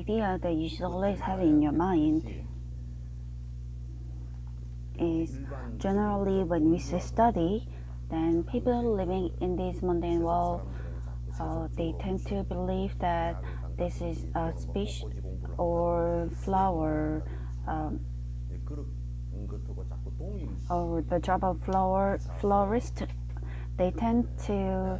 idea that you should always have in your mind is generally when we say study, then people living in this mundane world, they tend to believe that this is a speech or flower, or the job of florist. They tend to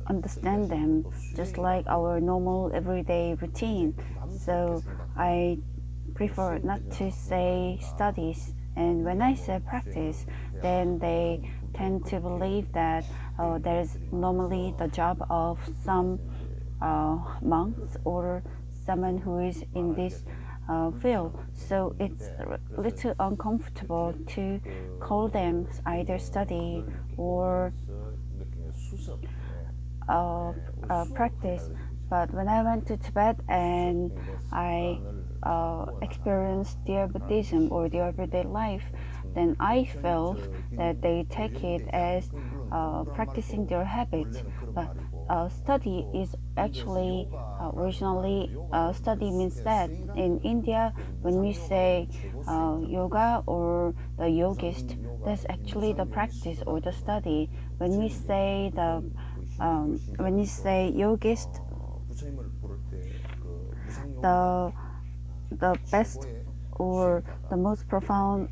understand them just like our normal everyday routine. So I prefer not to say studies, and when I say practice, then they tend to believe that there is normally the job of some monks or someone who is in this field. So it's a little uncomfortable to call them either study or practice. But when I went to Tibet and I experienced their Buddhism or their everyday life, then I felt that they take it as practicing their habits. But study is actually originally study means that in India, when we say yoga or the yogist, that's actually the practice or the study. When we say yogist, the best or the most profound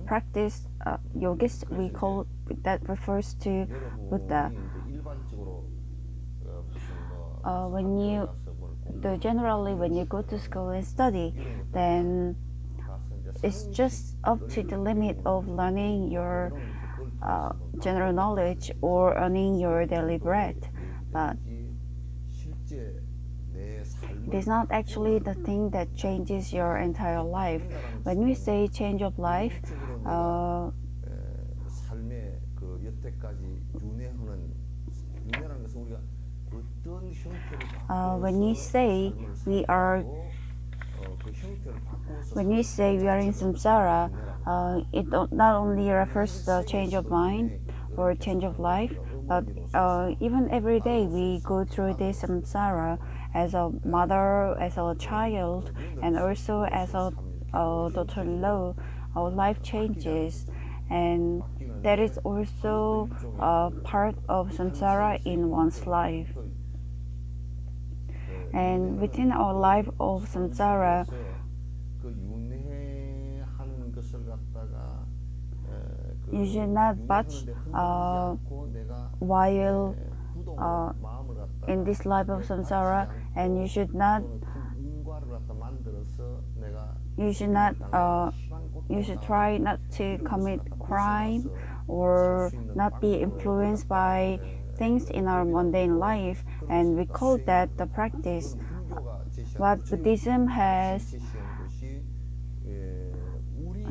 practice yogist, we call that refers to Buddha. Generally when you go to school and study, then it's just up to the limit of learning your general knowledge or earning your daily bread. But it is not actually the thing that changes your entire life. When we say change of life, when we say we are in samsara, it not only refers to the change of mind or change of life, but even every day we go through this samsara as a mother, as a child, and also as a daughter-in-law. Our life changes, and that is also part of samsara in one's life. And within our life of samsara, you should not watch while in this life of samsara, and you should try not to commit crime or not be influenced by things in our mundane life, and we call that the practice. What Buddhism has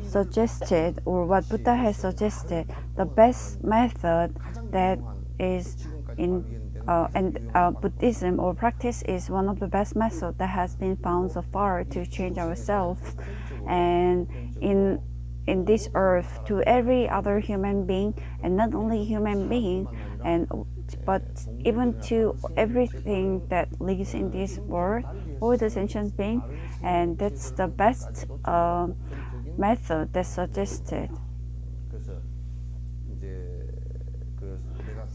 suggested, or what Buddha has suggested, the best method that is in Buddhism or practice is one of the best methods that has been found so far to change ourselves and in this earth to every other human being, and not only human being, but even to everything that lives in this world, all the sentient beings, and that's the best method that's suggested.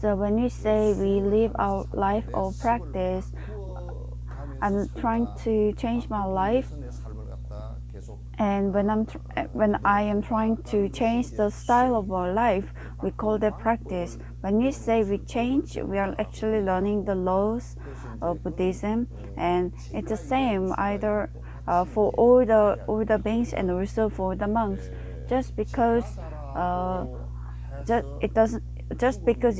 So when we say we live our life of practice, I'm trying to change my life, and when I am trying to change the style of our life, we call that practice. When we say we change, we are actually learning the laws of Buddhism, and it's the same either for all the beings and also for the monks. Just because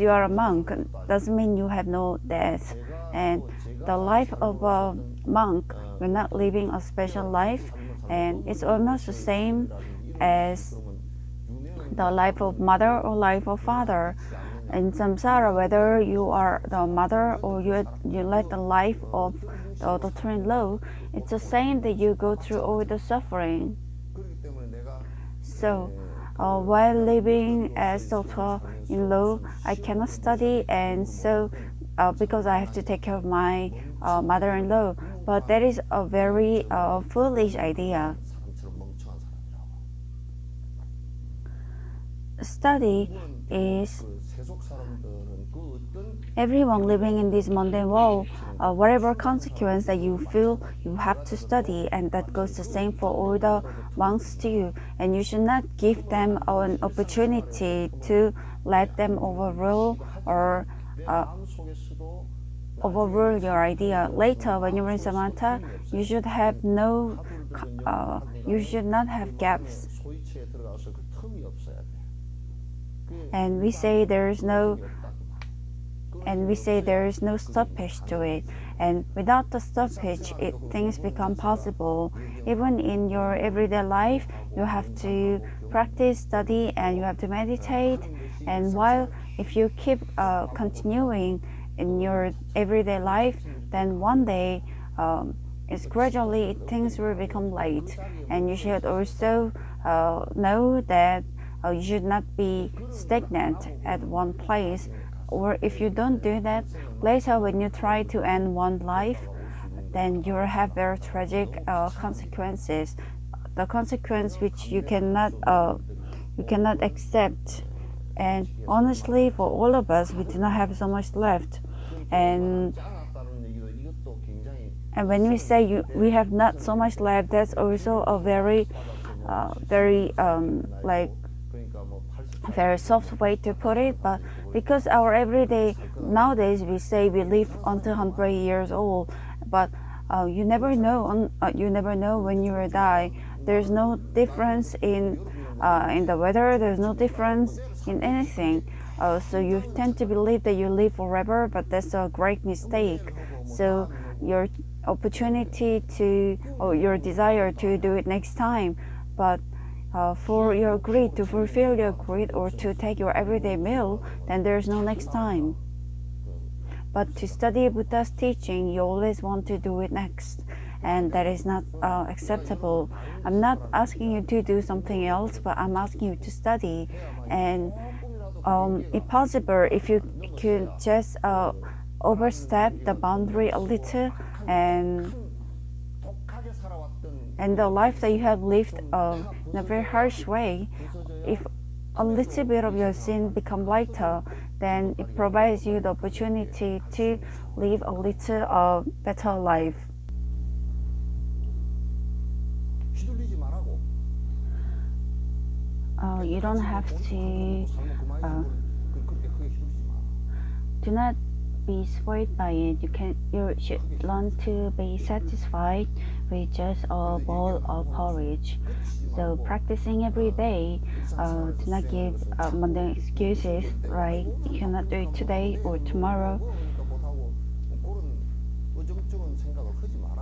you are a monk doesn't mean you have no death. And the life of a monk, we're not living a special life, and it's almost the same as the life of mother or life of father. In samsara, whether you are the mother or you lead the life of the daughter-in-law, it's the same that you go through all the suffering. So while living as daughter-in-law, I cannot study, and so because I have to take care of my mother-in-law, But that is a very foolish idea. Study is everyone living in this mundane world. Whatever consequence that you feel, you have to study, and that goes the same for all the monks too. And you should not give them an opportunity to let them overrule or overrule your idea. Later, when you're in samatha, you should have you should not have gaps. And we say there is no stoppage to it. And without the stoppage, things become possible. Even in your everyday life, you have to practice, study, and you have to meditate. And if you keep continuing in your everyday life, then one day, it's gradually things will become light. And you should also know that you should not be stagnant at one place. Or if you don't do that, later when you try to end one life, then you will have very tragic consequences. The consequence which you cannot accept. And honestly, for all of us, we do not have so much left. And when we say we have not so much left, that's also a very very soft way to put it. But because our everyday nowadays we say we live until 100 years old, but you never know when you will die. There's no difference in the weather. There's no difference in anything. So you tend to believe that you live forever, but that's a great mistake. So your opportunity or your desire to do it next time, but for your greed, to fulfill your greed or to take your everyday meal, then there's no next time. But to study Buddha's teaching, you always want to do it next, and that is not acceptable. I'm not asking you to do something else, but I'm asking you to study. And if possible, if you could just overstep the boundary a little, and the life that you have lived in a very harsh way, if a little bit of your sin become lighter, then it provides you the opportunity to live a little better life. You don't have to do not be spoiled by it. You should learn to be satisfied with just a bowl of porridge. So practicing every day, do not give mundane excuses like you cannot do it today or tomorrow.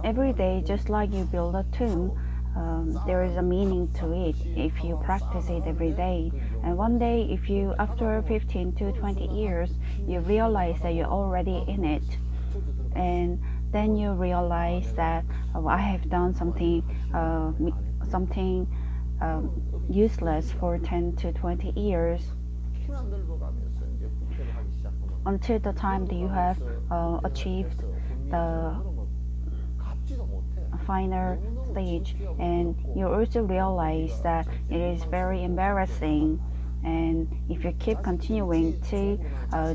Every day, just like you build a tomb, there is a meaning to it if you practice it every day. And one day, if you, after 15 to 20 years, you realize that you're already in it, and then you realize that I have done something useless for 10 to 20 years, until the time that you have achieved the final stage. And you also realize that it is very embarrassing, and if you keep continuing to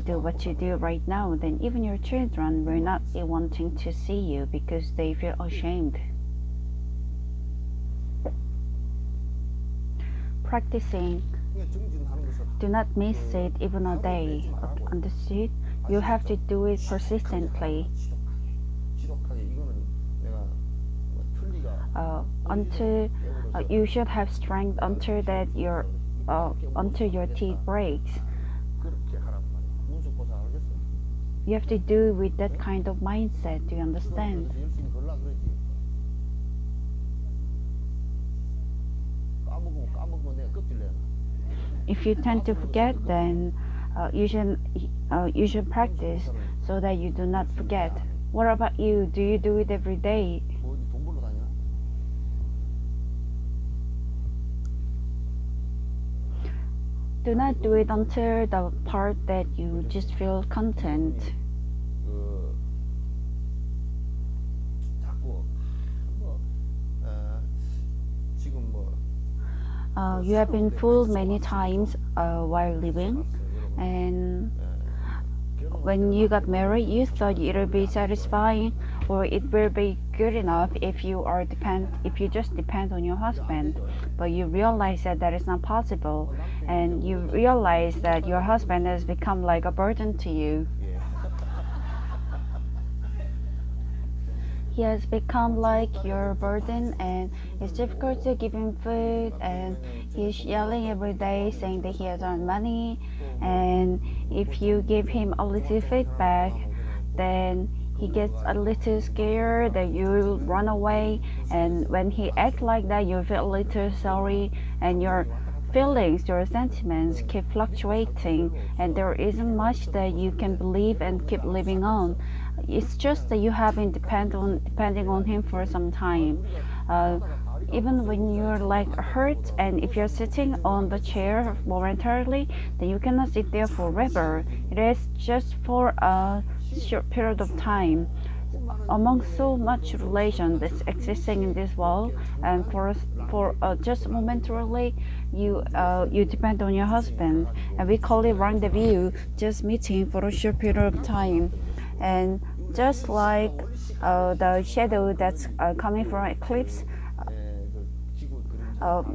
do what you do right now, then even your children will not be wanting to see you because they feel ashamed. Practicing, do not miss it even a day. Understood? You have to do it persistently. Until you should have strength until your teeth breaks. You have to do it with that kind of mindset. Do you understand? If you tend to forget, then you should practice so that you do not forget. What about you? Do you do it every day? Do not do it until the part that you just feel content. You have been fooled many times while living, and when you got married, you thought it will be satisfying or it will be good enough if you just depend on your husband. But you realize that that is not possible, and you realize that your husband has become like a burden to you. He has become like your burden, and it's difficult to give him food, and he's yelling every day saying that he has earned money, and if you give him a little feedback, then he gets a little scared that you'll run away, and when he acts like that you feel a little sorry, and your feelings, your sentiments keep fluctuating, and there isn't much that you can believe and keep living on. It's just that you have been depending on him for some time. Uh, Even when you're like hurt, and if you're sitting on the chair momentarily, then you cannot sit there forever. It is just for a short period of time. Among so much relation that's existing in this world, and for just momentarily, you depend on your husband, and we call it rendezvous, just meeting for a short period of time, and just like the shadow that's coming from eclipse,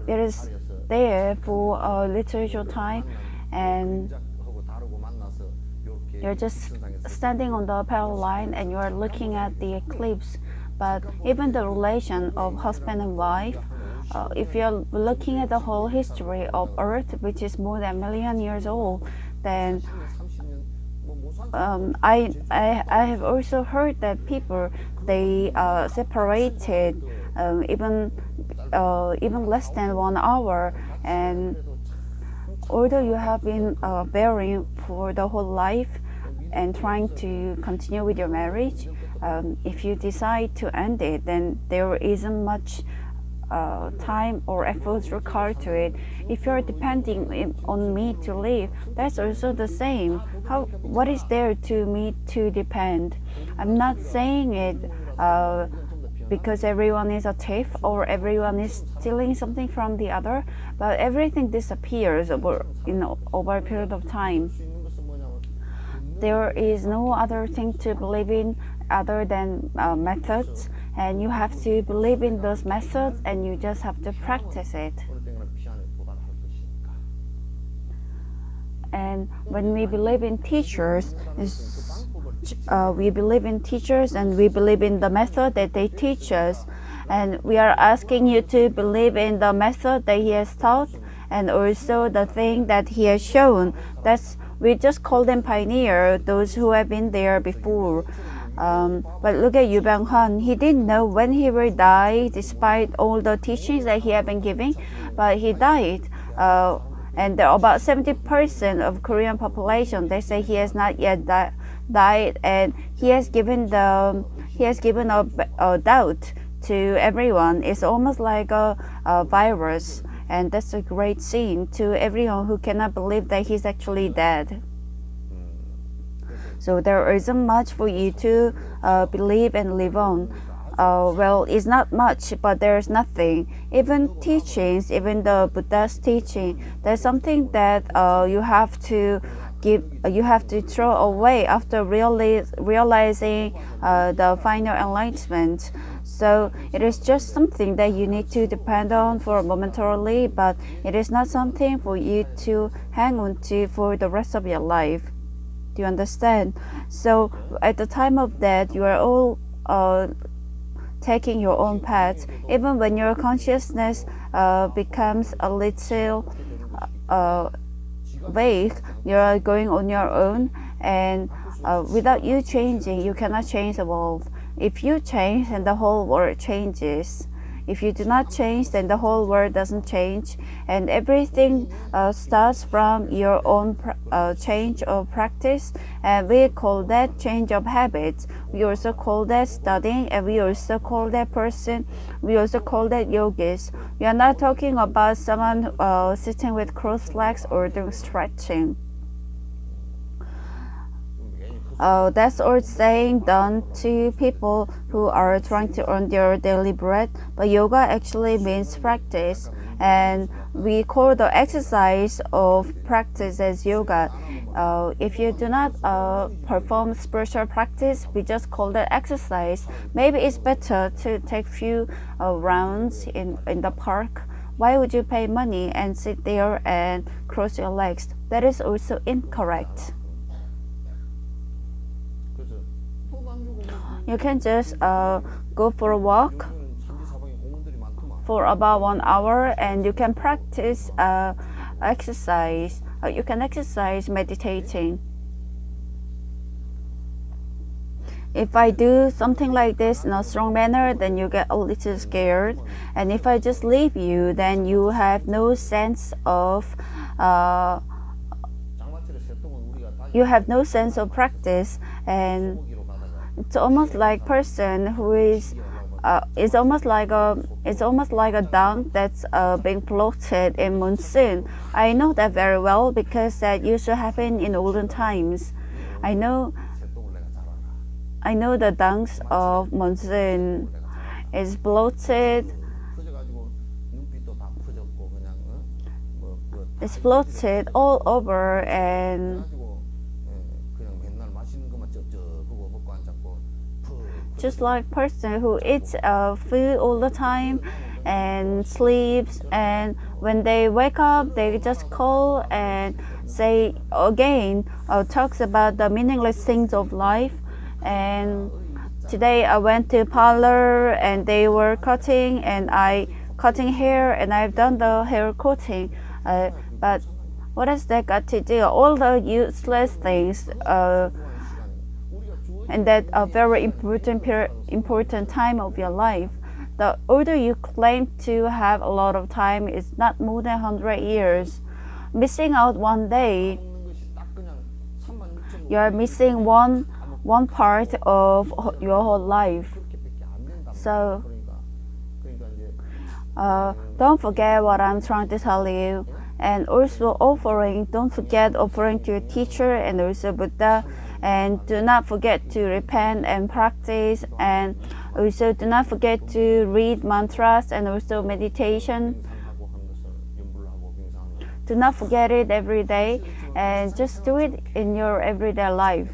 it is there for a little short time, and you're just standing on the parallel line and you're looking at the eclipse. But even the relation of husband and wife, if you're looking at the whole history of Earth, which is more than a million years old, then I have also heard that people, they separated even less than 1 hour, and although you have been bearing for the whole life and trying to continue with your marriage, if you decide to end it, then there isn't much time or efforts required to it. If you're depending on me to live, that's also the same. What is there to me to depend? I'm not saying it because everyone is a thief or everyone is stealing something from the other, but everything disappears over a period of time. There is no other thing to believe in other than methods, and you have to believe in those methods, and you just have to practice it. And when we believe in teachers, we believe in teachers and we believe in the method that they teach us, and we are asking you to believe in the method that he has taught and also the thing that he has shown. We just call them pioneer, those who have been there before. But look at Yu Byung-hun. He didn't know when he will die, despite all the teachings that he had been giving, but he died. And there are about 70% of Korean population, they say he has not yet died, and he has given a doubt to everyone. It's almost like a virus, and that's a great scene to everyone who cannot believe that he's actually dead. So there isn't much for you to believe and live on. Well, it's not much, but there's nothing. Even teachings, even the Buddha's teaching, there's something that you have to throw away after realizing the final enlightenment. So it is just something that you need to depend on for momentarily, but it is not something for you to hang on to for the rest of your life. Do you understand? So at the time of death, you are all taking your own path. Even when your consciousness becomes a little vague, you are going on your own, and without you changing, you cannot change the world. If you change, then the whole world changes. If you do not change, then the whole world doesn't change, and everything starts from your own change of practice, and we call that change of habits. We also call that studying, and we also call that person, we also call that yogis. We are not talking about someone sitting with crossed legs or doing stretching. That's all saying done to people who are trying to earn their daily bread, but yoga actually means practice. and we call the exercise of practice as yoga. If you do not perform spiritual practice, we just call that exercise. Maybe it's better to take few rounds in the park. Why would you pay money and sit there and cross your legs? That is also incorrect. You can just go for a walk for about 1 hour, and you can practice exercise. You can exercise meditating. If I do something like this in a strong manner, then you get a little scared. And if I just leave you, then you have no sense of practice, and it's almost like person who is it's almost like a dunk that's being floated in monsoon. I know that very well because that used to happen in olden times. I know the dunks of monsoon is bloated. It's bloated all over, and just like person who eats food all the time and sleeps, and when they wake up they just call and say again talks about the meaningless things of life. And today I went to parlor and they were cutting hair, and I've done the hair cutting, but what has that got to do? All the useless things, and that a very important time of your life. The older you claim to have a lot of time is not more than 100 years. Missing out one day, you're missing one part of your whole life. So don't forget what I'm trying to tell you. And also don't forget offering to your teacher and also Buddha. And do not forget to repent and practice, and also do not forget to read mantras and also meditation. Do not forget it every day, and just do it in your everyday life.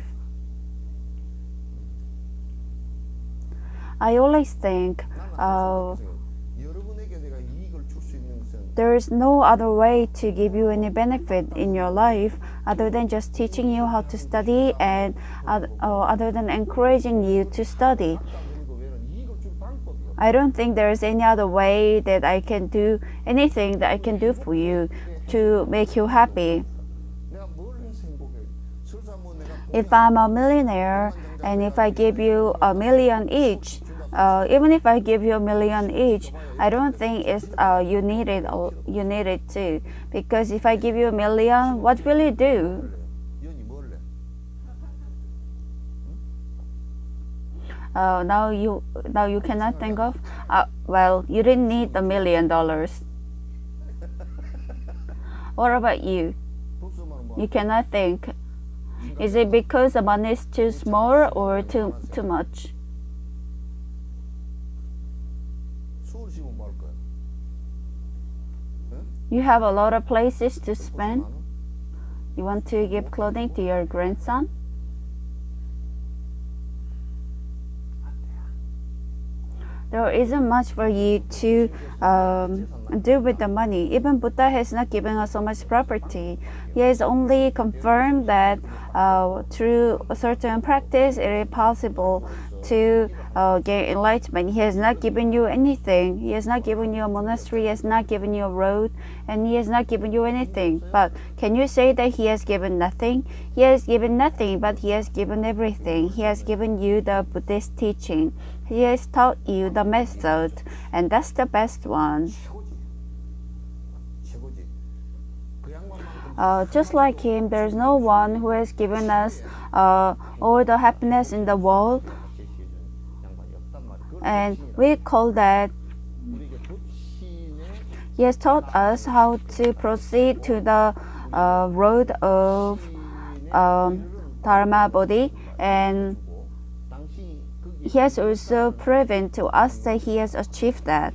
I always think there is no other way to give you any benefit in your life other than just teaching you how to study, and other than encouraging you to study. I don't think there is any other way that I can do anything that I can do for you to make you happy. If I'm a millionaire and if I give you $1 million each, even if I give you $1 million each, I don't think it's you need it too. Because if I give you $1 million, what will you do? Now you cannot think of. Well, you didn't need $1 million. What about you? You cannot think. Is it because the money is too small or too much? You have a lot of places to spend. You want to give clothing to your grandson? There isn't much for you to do with the money. Even Buddha has not given us so much property. He has only confirmed that through a certain practice it is possible to gain enlightenment. He has not given you anything. He has not given you a monastery. He has not given you a road, and he has not given you anything. But can you say that he has given nothing? He has given nothing, but he has given everything. He has given you the Buddhist teaching. He has taught you the method, and that's the best one. Just like him, there's no one who has given us all the happiness in the world, and we call that he has taught us how to proceed to the road of Dharma Bodhi, and he has also proven to us that he has achieved that.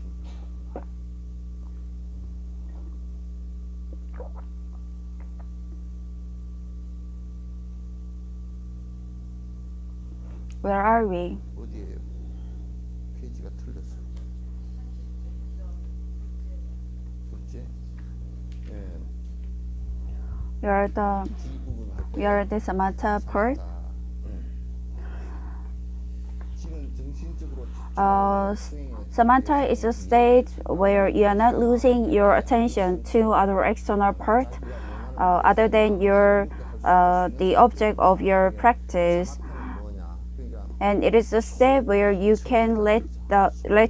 Where are we? 어디에요? 페이지가 틀렸어요. 둘째. 예. We are the 뒷부분 할 we 거예요. are the samatha part. 지금 정신적으로 Samatha is a state where you are not losing your attention to other external part, other than the object of your practice, and it is a state where you can let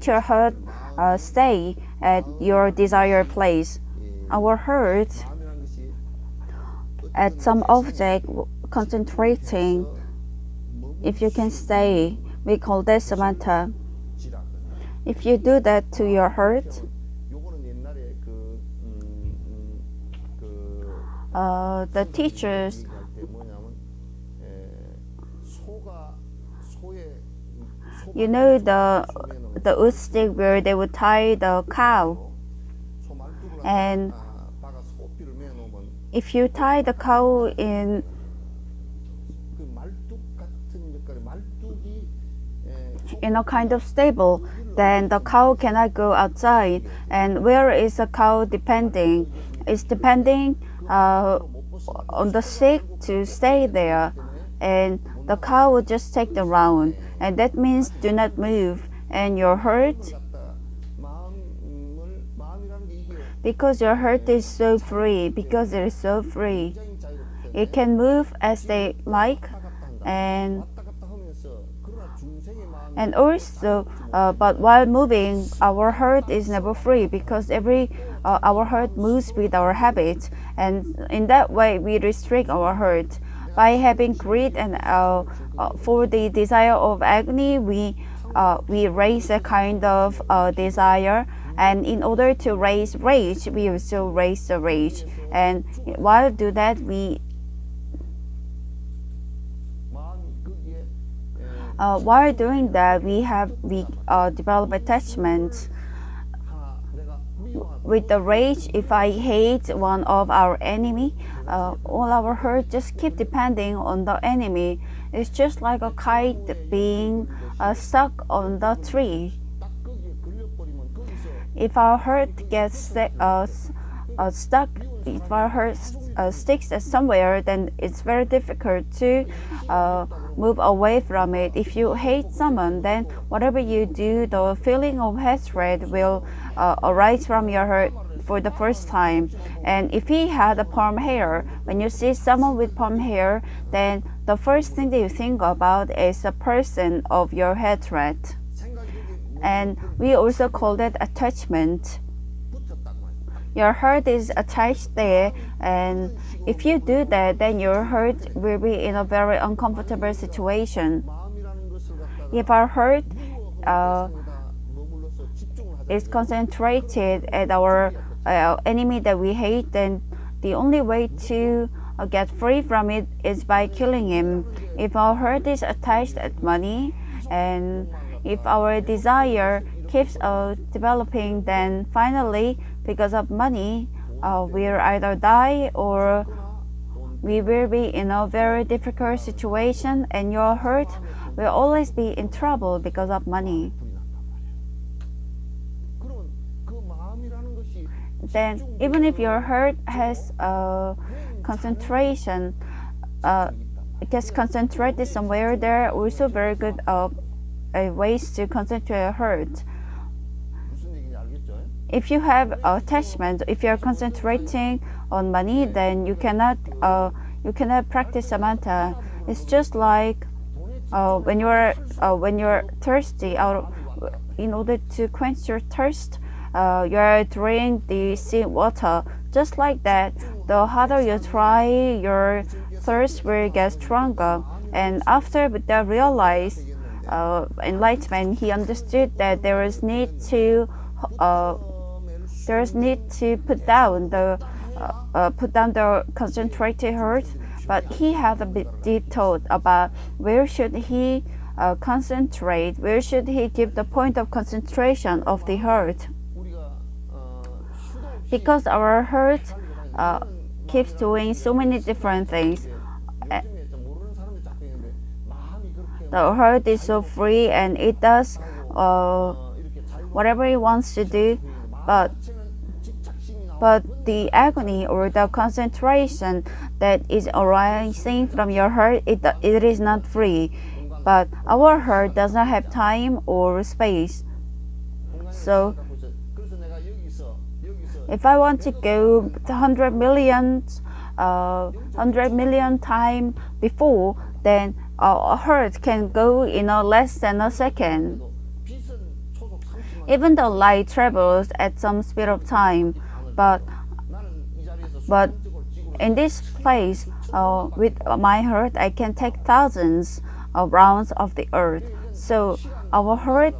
your heart stay at your desired place. Our heart at some object concentrating. If you can stay, we call that samatha. If you do that to your heart, the teachers the wood stick where they would tie the cow, and if you tie the cow in a kind of stable, then the cow cannot go outside. And where is the cow depending? It's depending on the stick to stay there, and the cow will just take the round, and that means do not move. And your heart, because your heart is so free, because it is so free, it can move as they like, and also, but while moving, our heart is never free, because our heart moves with our habits, and in that way we restrict our heart. By having greed and for the desire of agony, we raise a kind of desire, and in order to raise rage, we also raise the rage. And while do that, while doing that, we develop attachment. With the rage, if I hate one of our enemy, all our heart just keep depending on the enemy. It's just like a kite being stuck on the tree. If our heart gets stuck, if our heart sticks somewhere, then it's very difficult to move away from it. If you hate someone, then whatever you do, the feeling of hatred will arise from your heart for the first time. And if he had a perm hair, when you see someone with perm hair, then the first thing that you think about is the person of your hatred. And we also call that attachment. Your heart is attached there, and if you do that, then your heart will be in a very uncomfortable situation. If our heart is concentrated at our enemy that we hate, then the only way to get free from it is by killing him. If our heart is attached at money, and if our desire keeps developing, then finally, because of money, we'll either die or we will be in a very difficult situation, and your heart will always be in trouble because of money. Then, even if your heart has concentration, it gets concentrated somewhere, there are also very good ways to concentrate your heart. If you have attachment, if you are concentrating on money, then you cannot practice samatha. It's just like when you're thirsty, in order to quench your thirst, you are drinking the sea water. Just like that, the harder you try, your thirst will get stronger. And after Buddha realized enlightenment, he understood that there is need to put down the concentrated heart, but he had a bit deep thought about where should he concentrate, where should he give the point of concentration of the heart. Because our heart keeps doing so many different things. the heart is so free and it does whatever it wants to do, but the agony or the concentration that is arising from your heart, it is not free. But our heart does not have time or space. So if I want to go 100 million time before, then our heart can go in less than a second. Even the light travels at some speed of time, but in this place, with my heart, I can take thousands of rounds of the earth. So our heart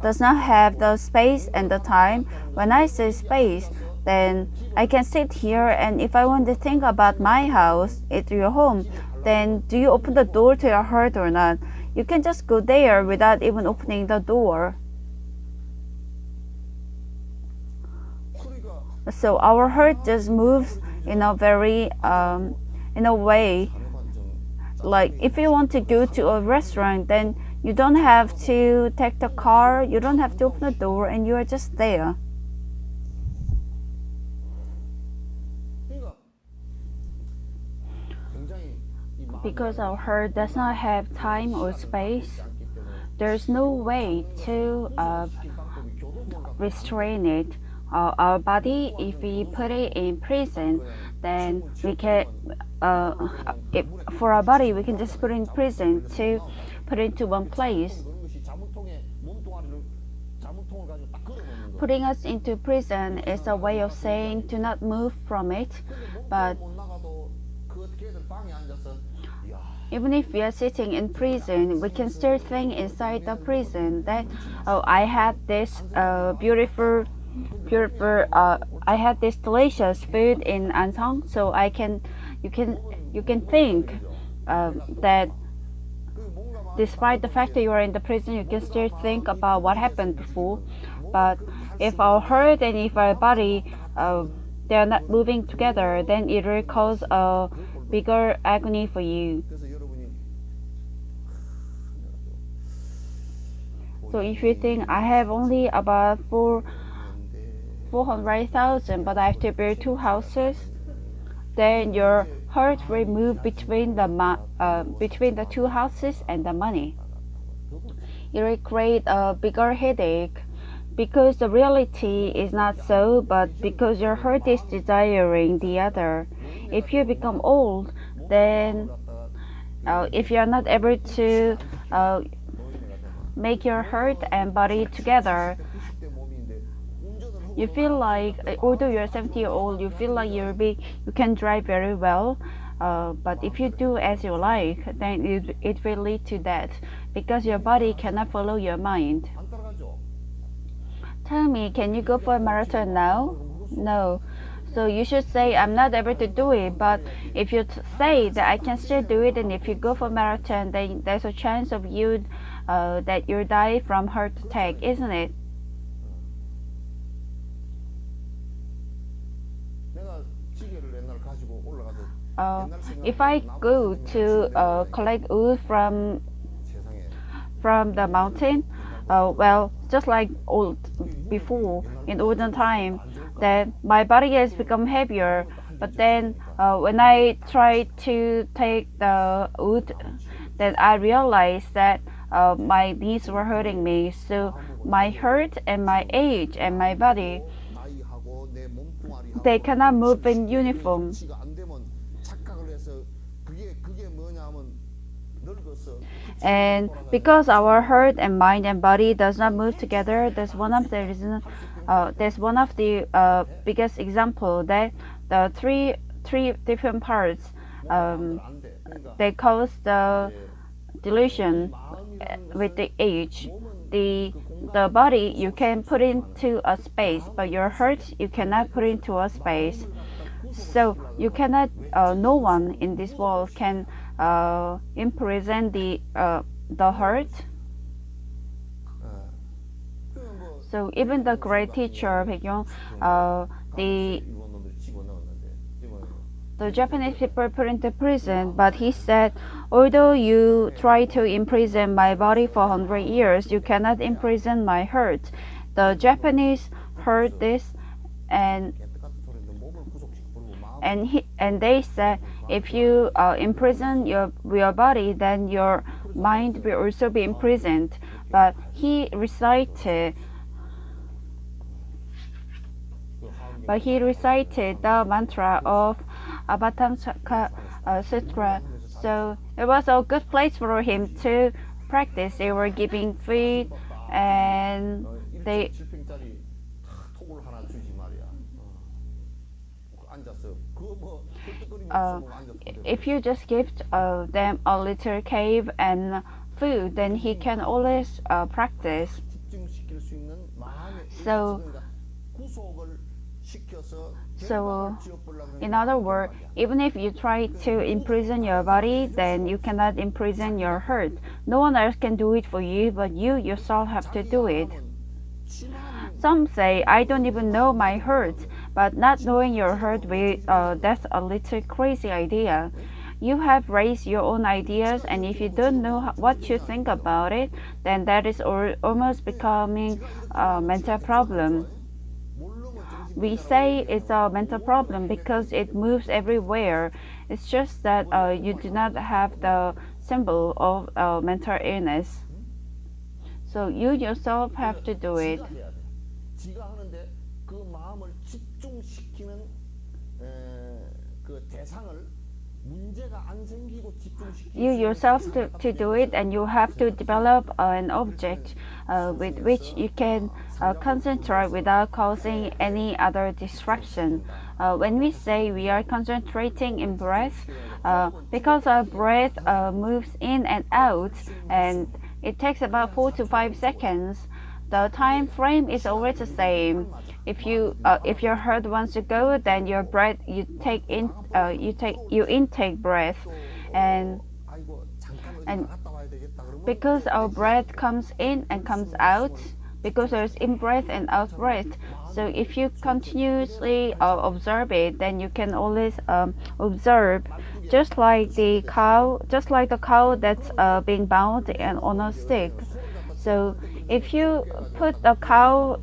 does not have the space and the time. When I say space, then I can sit here, and if I want to think about my house, it's your home, then do you open the door to your heart or not? You can just go there without even opening the door. So our heart just moves in a very in a way, like if you want to go to a restaurant, then you don't have to take the car, you don't have to open the door, and you are just there. Because our heart does not have time or space, there's no way to restrain it. Our body, if we put it in prison, then we can, for our body, we can just put it in prison to put it into one place. Putting us into prison is a way of saying do not move from it, but even if we are sitting in prison, we can still think inside the prison that, oh, I had this beautiful I had this delicious food in Ansong, so you can think that despite the fact that you are in the prison, you can still think about what happened before. But if our heart and if our body they are not moving together, then it will cause a bigger agony for you. So if you think I have only about 400,000, but I have to build 2 houses, then your heart will move between the 2 houses and the money. It will create a bigger headache because the reality is not so, but because your heart is desiring the other. If you become old, then if you are not able to make your heart and body together, you feel like, although you're 70-year-old, you feel like you can drive very well. But if you do as you like, then it will lead to that because your body cannot follow your mind. Tell me, can you go for a marathon now? No. So you should say, I'm not able to do it. But if you say that I can still do it, and if you go for a marathon, then there's a chance of you that you die from heart attack, isn't it? If I go to collect wood from the mountain, well, just like before in olden time, then my body has become heavier. But then when I try to take the wood, then I realized that my knees were hurting me. So my heart and my age and my body, they cannot move in uniform. And because our heart and mind and body does not move together, that's one of the reasons. That's one of the biggest example that the three different parts they cause the delusion with the age. The body you can put into a space, but your heart you cannot put into a space. So you cannot. No one in this world can imprison the heart. So even the great teacher Baekhyun, the Japanese people put into prison, but he said, although you try to imprison my body for 100 years, you cannot imprison my heart. The Japanese heard this, and they said, if you imprison your body, then your mind will also be imprisoned. But he recited the mantra of Avatamsaka Sutra. So it was a good place for him to practice. They were giving food, and they 칠평짜리 톡을 하나 주지 말이야. 앉았어. 그거 뭐 헐떡거리면서 앉았어. if you just give them a little cave and food, then he can always practice. 집중시킬 수 있는 마음의 So, 구속을 시켜서 So, in other words, even if you try to imprison your body, then you cannot imprison your heart. No one else can do it for you, but you yourself have to do it. Some say, I don't even know my heart, but not knowing your heart, that's a little crazy idea. You have raised your own ideas, and if you don't know what you think about it, then that is almost becoming a mental problem. We say it's a mental problem because it moves everywhere. It's just that you do not have the symbol of mental illness. So you yourself have to do it. 지가 하는데 그 마음을 집중시키는 그 대상을 문제가 안 생기고 집중시키는 You yourself to do it, and you have to develop an object with which you can concentrate without causing any other distraction. When we say we are concentrating in breath, because our breath moves in and out, and it takes about 4 to 5 seconds, the time frame is always the same. If your heart wants to go, then your breath you intake breath, and because our breath comes in and comes out, because there's in breath and out breath. So if you continuously observe it, then you can always observe, just like the cow that's being bound and on a stick. So if you put the cow,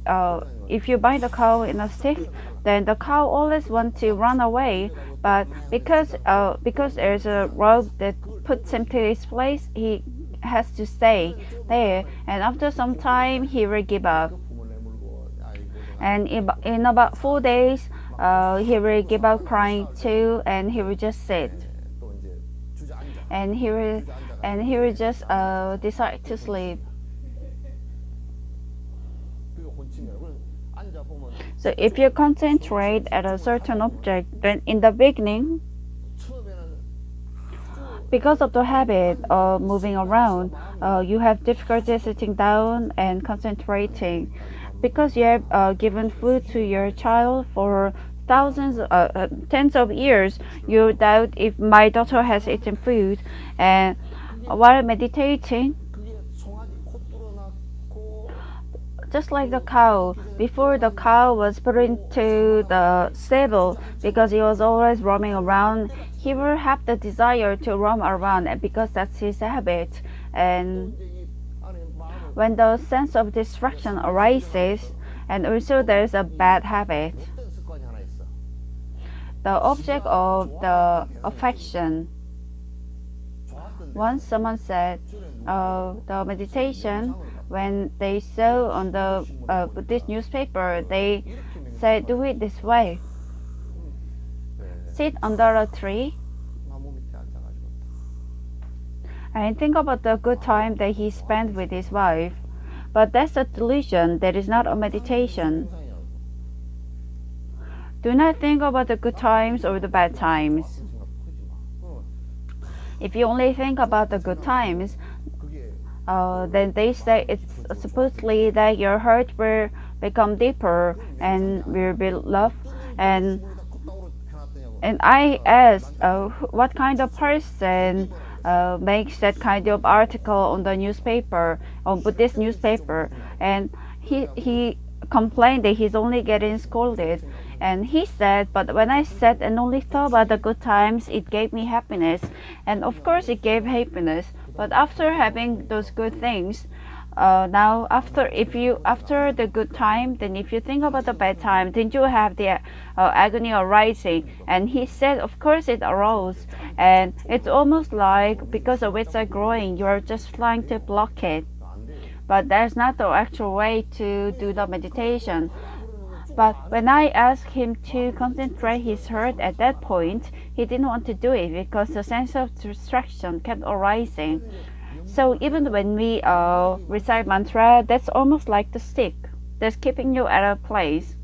if you bind the cow in a stick, then the cow always wants to run away. But because there's a rope that puts him to his place, he has to stay there. And after some time, he will give up. And in about 4 days, he will give up crying too, and he will just sit. And he will just decide to sleep. So if you concentrate at a certain object, then in the beginning, because of the habit of moving around, you have difficulty sitting down and concentrating. Because you have given food to your child for tens of years, you doubt if my daughter has eaten food. And while meditating, just like the cow, before the cow was put into the stable, because he was always roaming around, he will have the desire to roam around because that's his habit. And when the sense of distraction arises, and also there's a bad habit, the object of the affection. Once someone said, the meditation, when they saw on the Buddhist newspaper, they said, do it this way. Sit under a tree and think about the good time that he spent with his wife. But that's a delusion. That is not a meditation. Do not think about the good times or the bad times. If you only think about the good times, then they say it's supposedly that your heart will become deeper and will be love. And I asked, what kind of person makes that kind of article on the newspaper, on Buddhist newspaper? And he complained that he's only getting scolded. And he said, but when I sat and only thought about the good times, it gave me happiness. And of course, it gave happiness. But after having those good things, now after the good time, then if you think about the bad time, then you have the agony arising. And he said, of course it arose, and it's almost like because the weeds are growing, you are just trying to block it. But that's not the actual way to do the meditation. But when I asked him to concentrate his heart at that point, he didn't want to do it because the sense of distraction kept arising. So even when we recite mantra, that's almost like the stick that's keeping you at a place.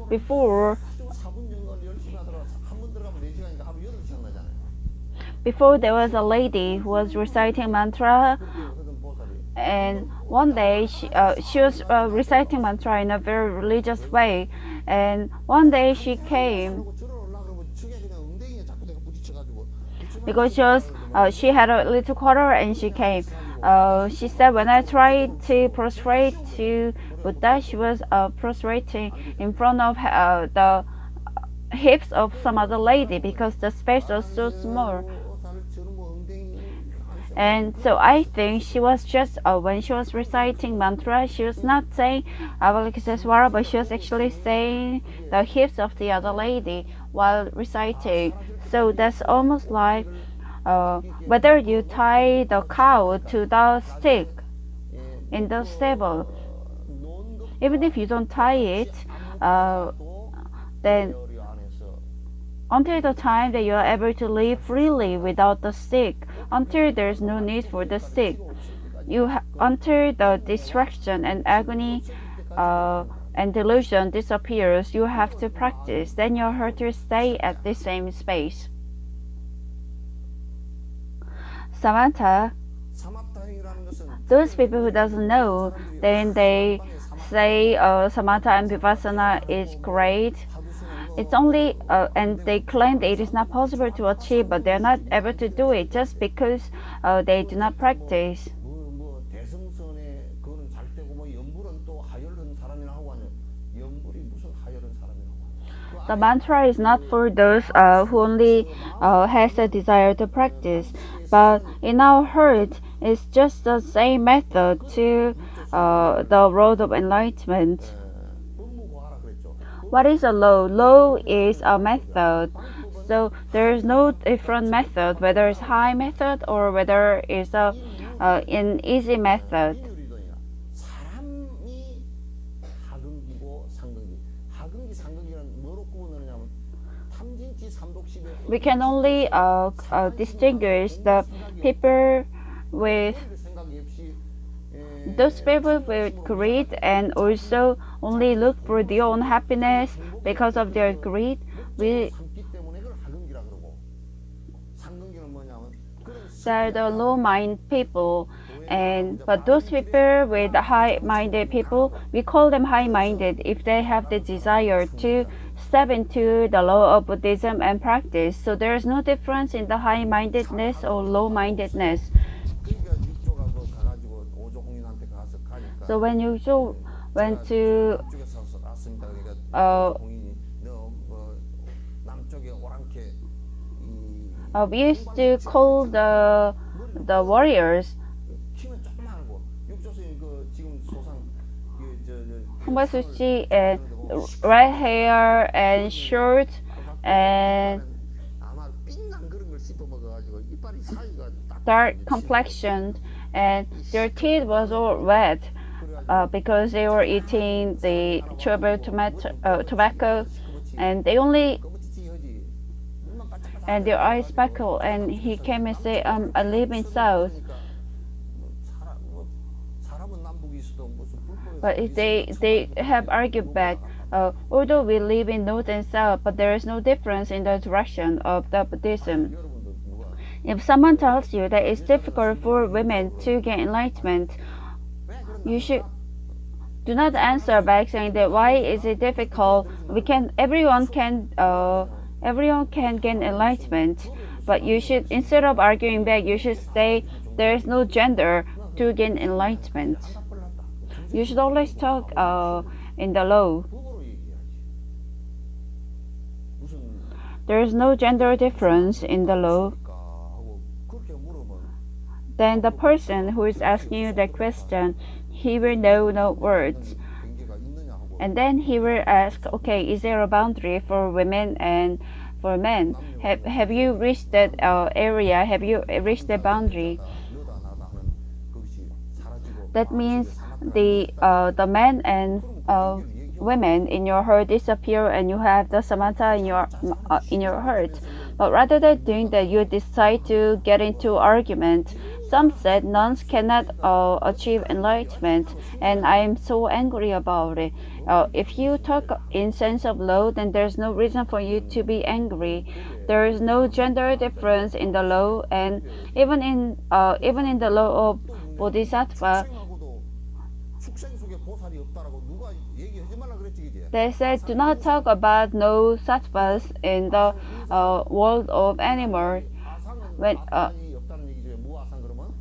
Before there was a lady who was reciting mantra, and one day she was reciting mantra in a very religious way, and one day she came because she had a little quarter and she came. She said when I tried to prostrate to Buddha, she was prostrating in front of the hips of some other lady because the space was so small. And so I think she was just when she was reciting mantra, she was not saying Avalokitesvara, but she was actually saying the hips of the other lady while reciting. So that's almost like whether you tie the cow to the stick in the stable. Even if you don't tie it, then until the time that you are able to live freely without the stick, until there is no need for the stick, until the distraction and agony and delusion disappears, you have to practice. Then your heart will stay at the same space. Samatha, those people who doesn't know, then they say Samatha and Vipassana is great. It's only, and they claim that it is not possible to achieve, but they're not able to do it just because they do not practice. The mantra is not for those who only has a desire to practice, but in our heart, it's just the same method to the road of enlightenment. What is a law? Law is a method. So there is no different method, whether it's high method or whether it's an easy method. We can only distinguish the people with those people with greed and also only look for their own happiness because of their greed. They are the low-minded people, but those people with the high-minded people, we call them high-minded if they have the desire to step into the law of Buddhism and practice. So there is no difference in the high-mindedness or low-mindedness. So when you went to we used to call the warriors Hongbasu-chi, and red hair and short and dark complexion, and their teeth was all red because they were eating the chewable tobacco, and they only and their eyes sparkle. And he came and said, I live in South. But if they have argued back, although we live in North and South, but there is no difference in the direction of the Buddhism. If someone tells you that it's difficult for women to gain enlightenment, you should do not answer by saying that why is it difficult? Everyone can gain enlightenment, but you should, instead of arguing back, you should say there is no gender to gain enlightenment. You should always talk in the law. 그거로 얘기해야지. 무슨 There is no gender difference in the law. 있습니까? 하고 그렇게 물으면 Then the person who is asking you that question, he will know no words. 경계가 있느냐 하고 And then he will ask, okay, is there a boundary for women and for men? Have you reached that area? Have you reached the boundary? 너다 나다 하는 그것이 사라지고 That means the men and women in your heart disappear, and you have the samatha in your heart. But rather than doing that, you decide to get into argument. Some said nuns cannot achieve enlightenment, and I am so angry about it. If you talk in sense of law, then there's no reason for you to be angry. There is no gender difference in the law, and even in the law of bodhisattva, 축생하고도 축생 속에 보살이 없다라고 누가 얘기하지 말라 그랬지 그지? they said do not talk about no sattvas in the world of animals. 아상은 When, 아상이 없다는 얘기죠. 무아상 그러면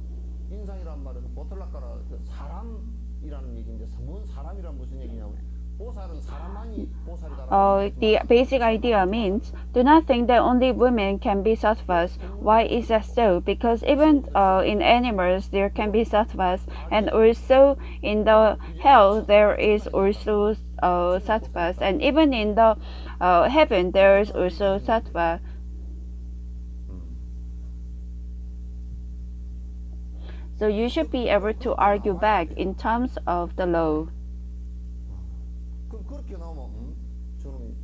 인상이란 말은 보틀라카라 그 사람이라는 얘기인데 뭔 사람이란 무슨 얘기냐면 보살은 사람만이 보살이다라고. The basic idea means do not think that only women can be sattvas. Why is that so? Because even in animals there can be sattvas, and also in the hell there is also sattvas, and even in the heaven there is also sattva. So you should be able to argue back in terms of the law. 그럼 그렇게 나오면 저놈이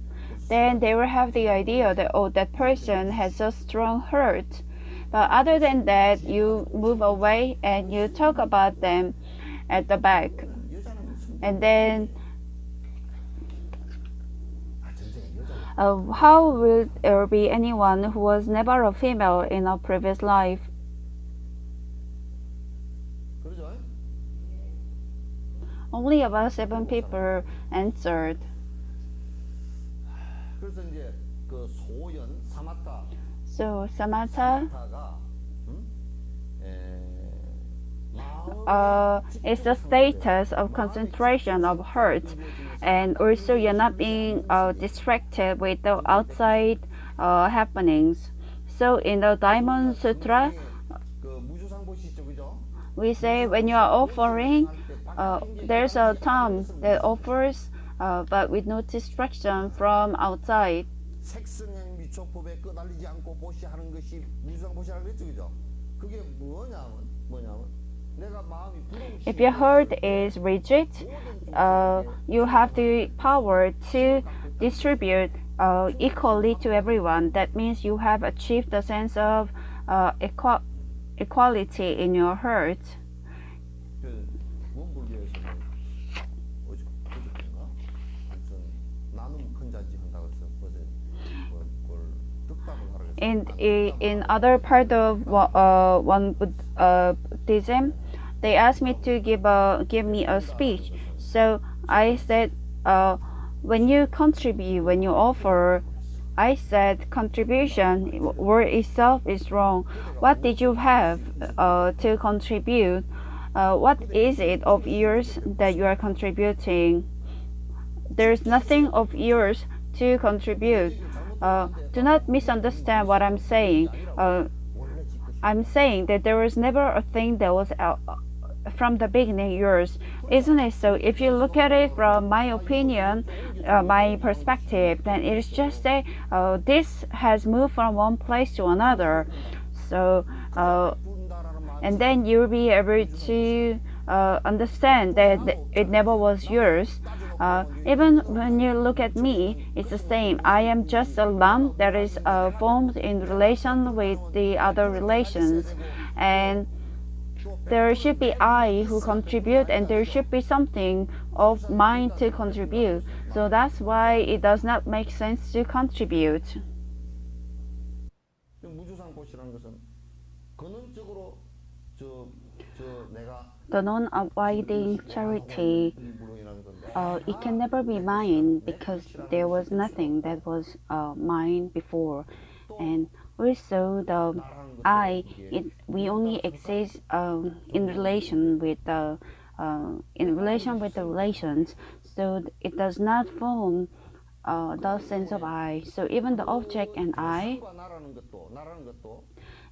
Then they will have the idea that, oh, that person has a strong hurt. But other than that, you move away and you talk about them at the back. 여자는 무슨 And then 전생에 여자 how will there be anyone who was never a female in a previous life? 그러죠? Only about 7 people answered. 그래서 이제 그 소연 사마타 So samatha 사마타가 is the status of concentration of heart, and also you're not being distracted with the outside happenings. So in the Diamond Sutra, 그 무주상 보시죠, 그죠? we say when you are offering, there's a time that offers, but with no distraction from outside. 색성행 미촉법에 끄달리지 않고 보시하는 것이 무주상 보시라고 그랬죠, 그죠? 그게 뭐냐면 내가 마음이 부러움이 If your heart is rigid, you have the power to distribute equally to everyone. That means you have achieved the sense of equality in your heart. 그 원불교에서는 어저께인가 무슨 나눔 큰잔치 한다고 해서 그걸 득담을 하라 그랬어요. In other part of one Buddhism, they asked me to give me a speech. So I said, when you contribute, when you offer, I said contribution word itself is wrong. What did you have to contribute? What is it of yours that you are contributing? There's nothing of yours to contribute. Do not misunderstand what I'm saying. I'm saying that there was never a thing that was from the beginning yours. Isn't it so? If you look at it from my opinion, my perspective, then it is just that this has moved from one place to another. So, and then you'll be able to understand that it never was yours. Even when you look at me, it's the same. I am just a lump that is formed in relation with the other relations, and there should be I who contribute, and there should be something of mine to contribute. So that's why it does not make sense to contribute. 무주상 보시라는 것은 근원적으로 내가 The non-abiding charity, 일부러이라는 건데 it can never be mine because there was nothing that was mine before. And also we only exist in relation with the in relation with the relations, so it does not form the sense of I. So even the object and I, 스스로가 나라는 것도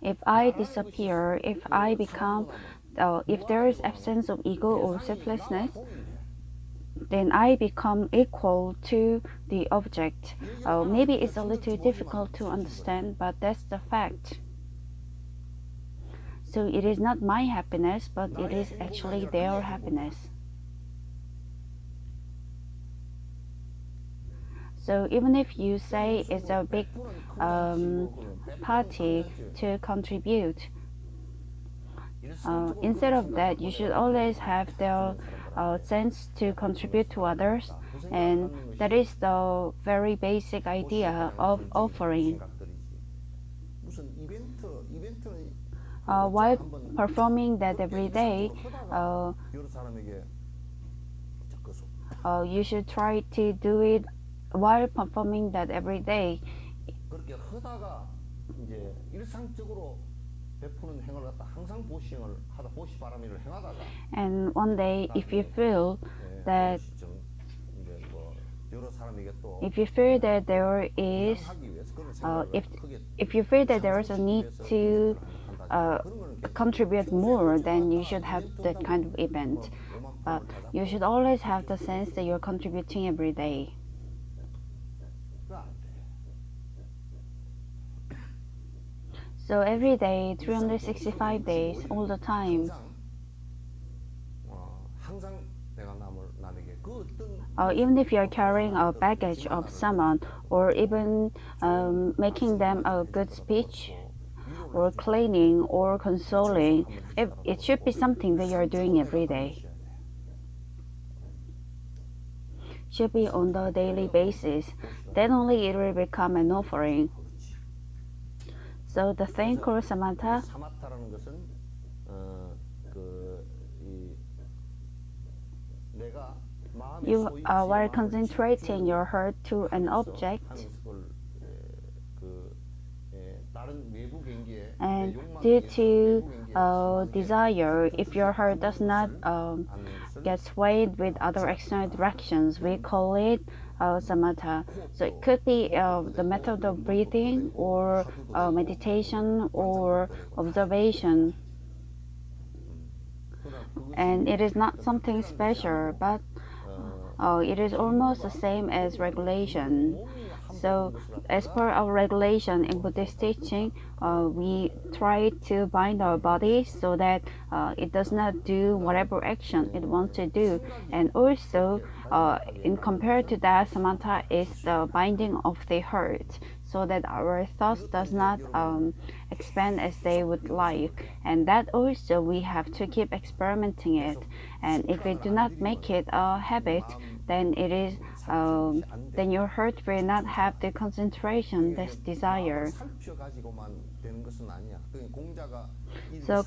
if I disappear, if I become, if there is absence of ego or 대상이 selflessness, 나와 동일해. then I become equal to the object. Maybe it's a little difficult to understand, but that's the fact. So it is not my happiness, but it is actually their happiness. So even if you say it's a big party to contribute, instead of that, you should always have the sense to contribute to others, and that is the very basic idea of offering. 무슨 이벤트는 While performing that every day, 여러 사람에게 you should try to do it while performing that every day. 그렇게 하다가 이제 일상적으로 베푸는 행을 갖다 항상 보시행을 하다 보시 바라미를 행하다가 And one day, if you feel that 이제 뭐 여러 사람에게 또 if you feel that there is 하기 위해서 그런 생각을 크게 if you feel that there is a need to contribute more, then you should have that kind of event. But you should always have the sense that you're contributing every day. So every day, 365 days, all the time. 항상 내가 남에게 그 Even if you're carrying a baggage of someone, or even making them a good speech, or cleaning, or consoling, it should be something that you're doing every day. Should be on the daily basis. Then only it will become an offering. So the thing called samatha. 사마타라는 것은 내가 You while concentrating your heart to an object, and due to desire, if your heart does not get swayed with other external directions, we call it samatha. So it could be the method of breathing, or meditation, or observation. And it is not something special, but it is almost the same as regulation. So as per our regulation in Buddhist teaching, we try to bind our body so that it does not do whatever action it wants to do. And also, in compared to that, samatha is the binding of the heart, so that our thoughts does not expand as they would like. And that also we have to keep experimenting it. And if we do not make it a habit, then it is then your heart will not have the concentration that's desire. So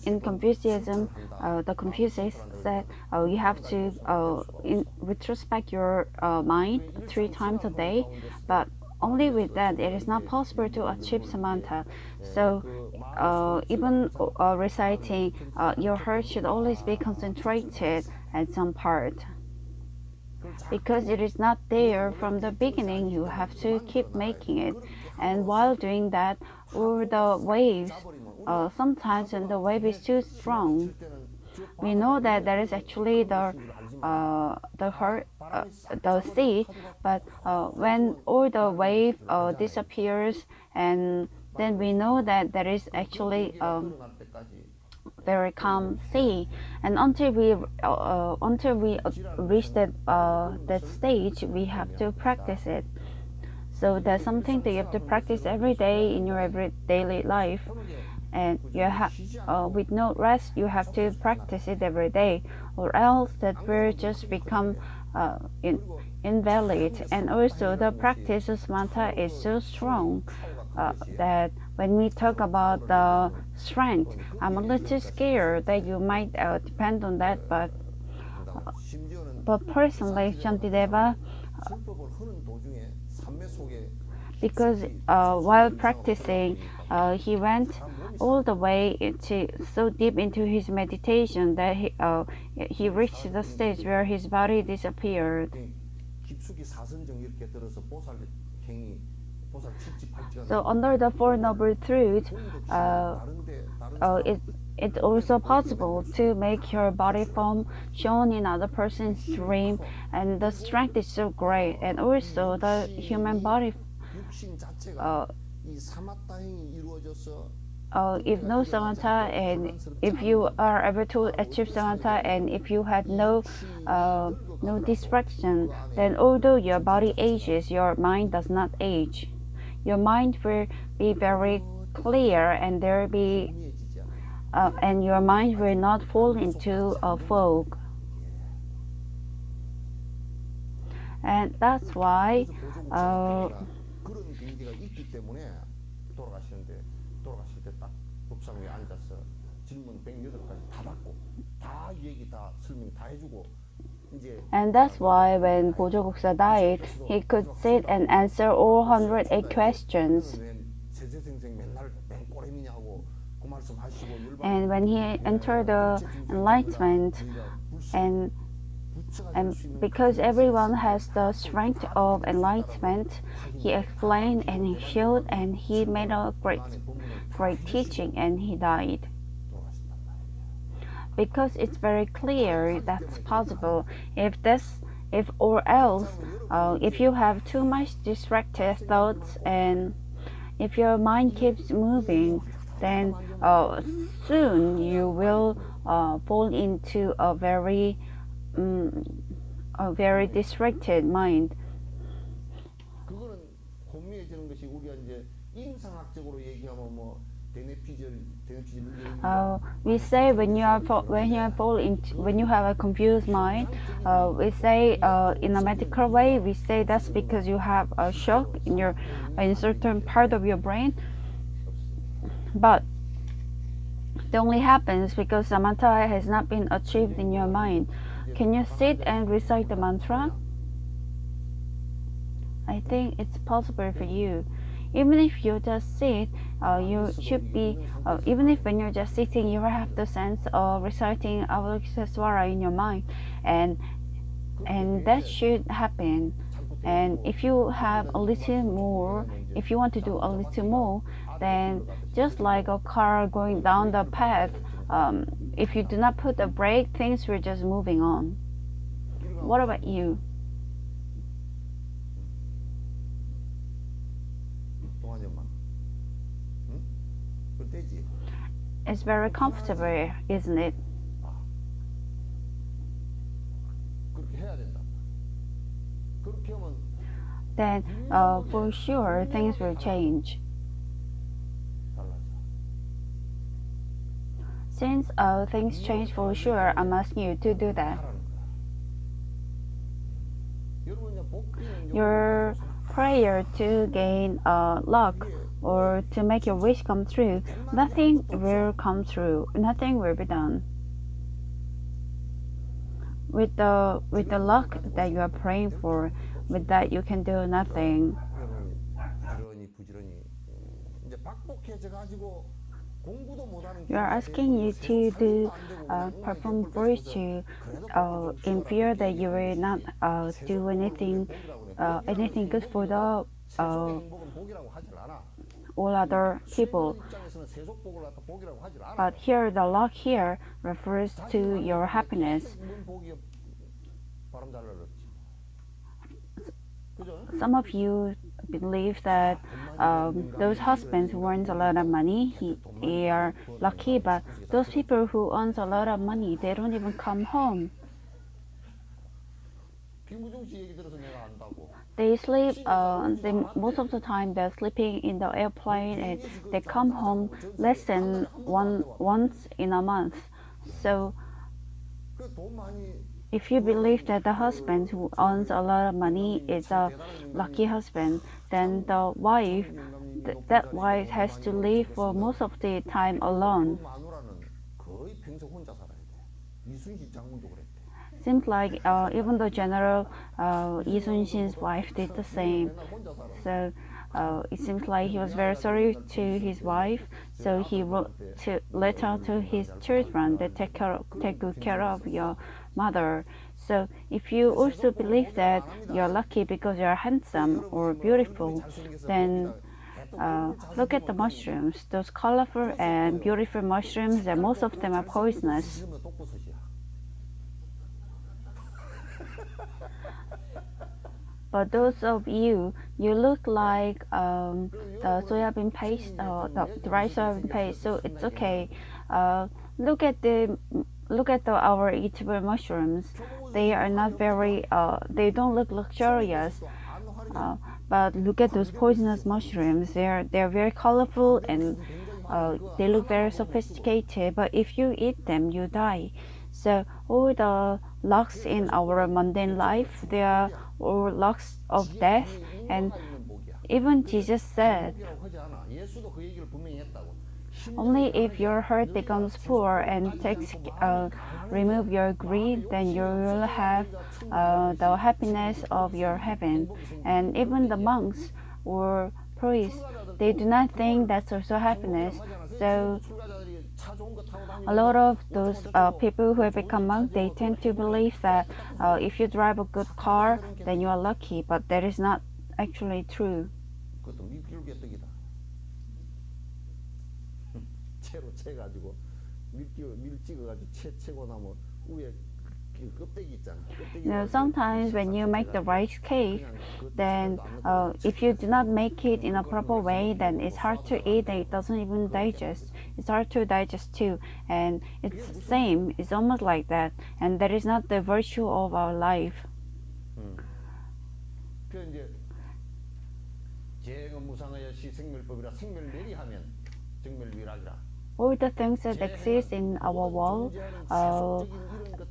in Confucianism, the Confucius said you have to retrospect your mind 3 times a day, but only with that it is not possible to achieve samatha. So even reciting, your heart should always be concentrated at some part. Because it is not there from the beginning, you have to keep making it. And while doing that, all the waves, sometimes when the wave is too strong, we know that there is actually the sea, but when all the wave disappears, and then we know that there is actually very calm sea. And until we reach that stage, we have to practice it. So that's something that you have to practice every day in your every daily life. And you have with no rest, you have to practice it every day, or else that will just become invalid. And also the practice of samatha is so strong that when we talk about the strength, I'm a little scared that you might depend on that, but personally, Shantideva, 설법을 하는 도중에 산매 속에 because while practicing, he went all the way so deep into his meditation that he reached the stage where his body disappeared. 깊숙이 사선정 이렇게 들어서 보살 행위, 보살 칠지팔지가 So under the Four Noble Truths, it's also possible to make your body form shown in other person's dream, and the strength is so great, and also the human body. 육신 자체가 이 사마타 행위 이루어져서 If no samatha, and if you are able to achieve samatha, and if you had no distraction, then although your body ages, your mind does not age. Your mind will be very clear, and and your mind will not fall into a fog. And that's why 그런 경계가 있기 때문에 돌아가실 때 딱 법상 위에 앉아서 질문 108가지 다 받고 다 얘기 다 설명 다 해주고 and that's why when Bojoguksa died, he could sit and answer all 108 questions. And when he entered the enlightenment, and because everyone has the strength of enlightenment, he explained and he showed and he made a great teaching, and he died. Because it's very clear that's possible. If you have too much distracted thoughts, and if your mind keeps moving, then soon you will fall into a very distracted mind. 그거는 혼미해지는 것이 우리가 이제 인상학적으로 얘기하면 뭐 we say when you have a confused mind, we say in a medical way, we say that's because you have a shock in certain part of your brain. But it only happens because samatha has not been achieved in your mind. Can you sit and recite the mantra? I think it's possible for you. Even if you just sit, you should be, even if when you're just sitting, you have the sense of reciting Avalokitesvara in your mind, and that should happen. And if you have a little more, if you want to do a little more, then just like a car going down the path, if you do not put a brake, things will just moving on. What about you? It's very comfortable, isn't it? Then for sure things will change. Since things change for sure, I'm asking you to do that. Your prayer to gain luck or to make your wish come true, nothing will come true. Nothing will be done. With the luck that you are praying for, with that you can do nothing. You are asking you to do perform virtue in fear that you will not do anything good for the all other people. But here, the luck here refers to your happiness. Some of you believe that those husbands who earn a lot of money, they are lucky, but those people who earn a lot of money, they don't even come home. They sleep, most of the time they're sleeping in the airplane, and they come home less than once in a month. So if you believe that the husband who earns a lot of money is a lucky husband, then the wife, that wife has to live for most of the time alone. seems like even the general Lee Sun-shin's wife did the same. 맨날 혼자 살아. So it seems like he was very sorry to his wife. So he wrote to letter to his children that take good care of your mother. So if you also believe that you're lucky because you're handsome or beautiful, then look at the mushrooms. Those colorful and beautiful mushrooms, and most of them are poisonous. 지금은 독버섯이야. But those of you, you look like the soybean paste, the rice soybean paste. So it's okay. Look at our eatable mushrooms. They are not very. They don't look luxurious. But look at those poisonous mushrooms. They're very colorful and they look very sophisticated. But if you eat them, you die. So all the lucks in our mundane life, they are all lucks of death. And even Jesus said, 예수도 그 얘기를 분명히 했다고. only if your heart becomes poor and remove your greed, then you will have the happiness of your heaven. And even the monks or priests, they do not think that's also happiness. So a lot of those people who have become monks, they tend to believe that if you drive a good car, then you are lucky. But that is not actually true. 그것도 밀기르개떡이다. 채로 채가지고 밀 찍어가지고 채고 나면 위에 껍데기 있잖아. Sometimes when you make the rice cake, then if you do not make it in a proper way, then it's hard to eat and it doesn't even digest. It's hard to digest too, and it's the same. It's almost like that, and that is not the virtue of our life. 그 이제 재행은 무상하여 시 생멸법이라 생멸내리하면 정멸위락이라. All the things that exist in our world,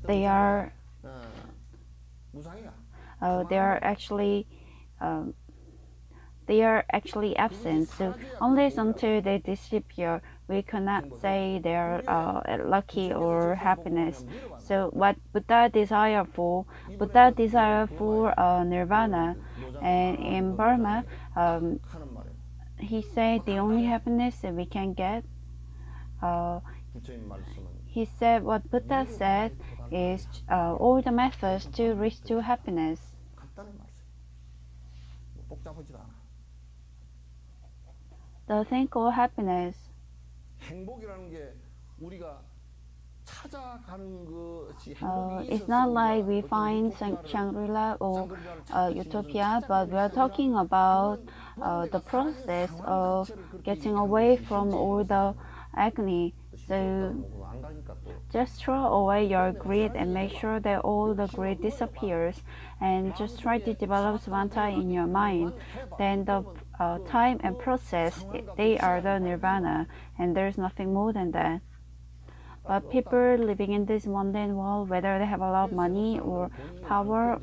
they are actually absent. So unless until they disappear, we cannot say they are lucky or happiness. So what Buddha desire for nirvana, and in Burma, he said the only happiness that we can get. He said what Buddha said is all the methods to reach to happiness. The thing called happiness. It's not like we find Shangri-La or Utopia, but we are talking about the process of getting away from all the agony. So just throw away your greed and make sure that all the greed disappears, and just try to develop Svanta in your mind. Then the time and process, they are the nirvana, and there's nothing more than that. But people living in this mundane world, whether they have a lot of money or power,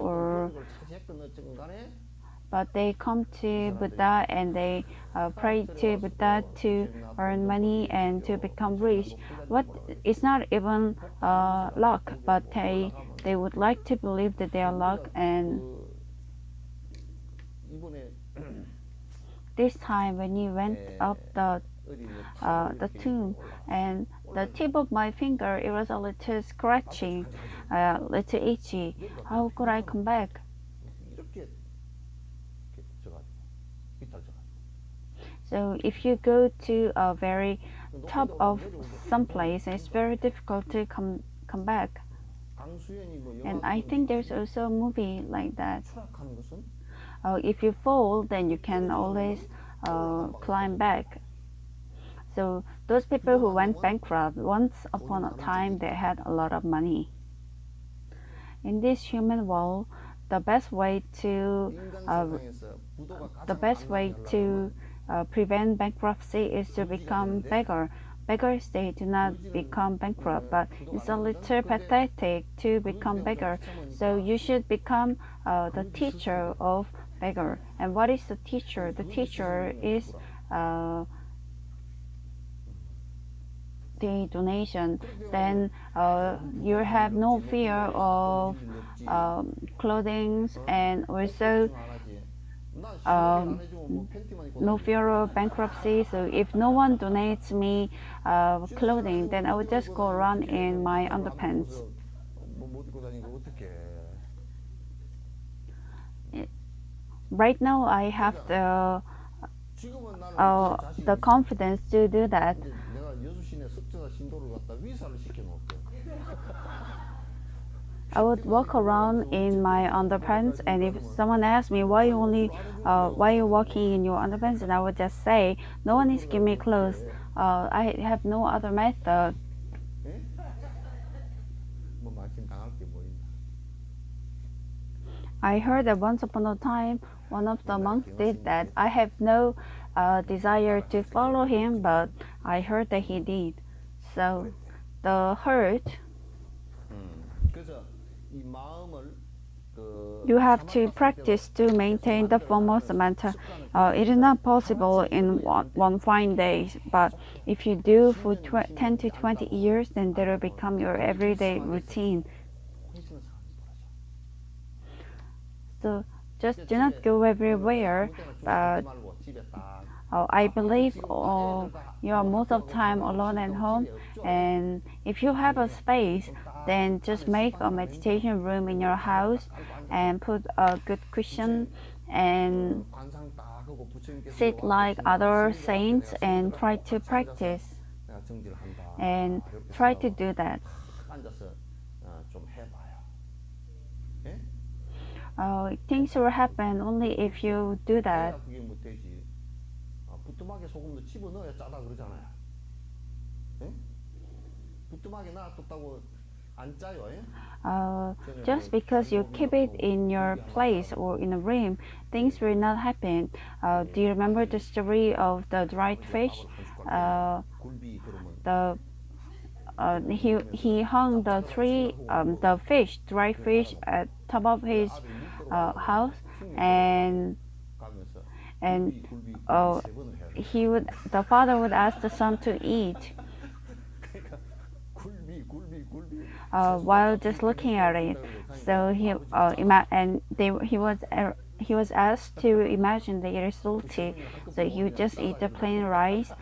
but they come to Buddha and they pray to Buddha to earn money and to become rich. It's not even luck, but they would like to believe that they are luck. And this time when you went up the tomb, and the tip of my finger, it was a little scratching, little itchy. How could I come back? So if you go to a very top of some place, it's very difficult to come back. And I think there's also a movie like that. If you fall, then you can always climb back. So those people who went bankrupt, once upon a time they had a lot of money. In this human world, the best way to prevent bankruptcy is to become beggar. Beggars, they do not become bankrupt, but it's a little pathetic to become beggar. So you should become the teacher of beggar. And what is the teacher? The teacher is the donation, then you have no fear of clothing and also no fear of bankruptcy. So if no one donates me clothing, then I would just go around in my underpants. 못 입고 다니고 어떻게? Right now, I have 지금은 나는 the confidence to do that. 내가 여수시내 석저사 신도를 갖다 위사를 시켜놓을게. I would walk around in my underpants, and if someone asks me why you walking in your underpants, and I would just say, no one is giving me clothes. I have no other method. 뭐 말씀 당할 게 뭐 있나? I heard that once upon a time, one of the monks did that. I have no desire to follow him, but I heard that he did. So the hurt. 그래서 이 마음을 You have to practice to maintain the form of Samantha. It is not possible in one fine day, but if you do for 10 to 20 years, then that will become your everyday routine. So just do not go everywhere, but I believe you are most of the time alone at home, and if you have a space, then just make a meditation room in your house and put a good cushion and sit like other saints and try to practice and try to do that. Things will happen only if you do that. 부뚜막에 소금도 집어넣어야 짜다 그러잖아요. 부뚜막에 놔뒀다고 안 짜요. Just because you keep it in your place or in a room, things will not happen. Do you remember the story of the dried fish? He hung the dried fish, at top of his house, and the father would ask the son to eat while just looking at it. So he was asked to imagine that it is salty, so he would just eat the plain rice.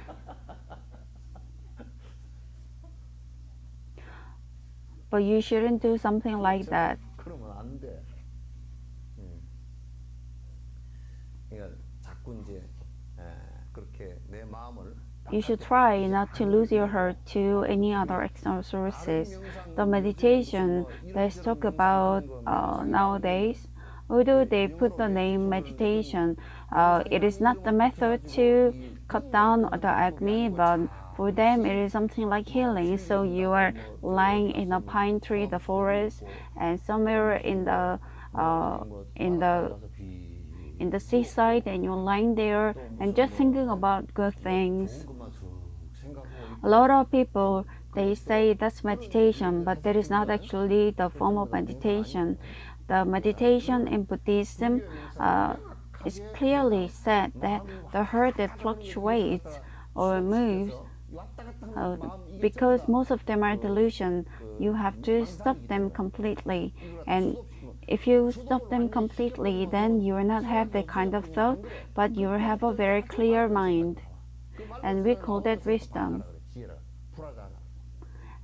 But you shouldn't do something like that. 그러면 안 돼. 그러니까 자꾸 이제 그렇게 내 마음을 You should try not to lose your heart to any other external sources. The meditation let's talk about nowadays, although they put the name meditation, it is not the method to cut down the agni, but for them it is something like healing. So you are lying in a pine tree, the forest, and somewhere in the seaside, and you're lying there and just thinking about good things. A lot of people, they say that's meditation, but that is not actually the form of meditation. The meditation in Buddhism is clearly said that the heart that fluctuates or moves, because most of them are delusion, you have to stop them completely. And if you stop them completely, then you will not have that kind of thought, but you will have a very clear mind. And we call that wisdom.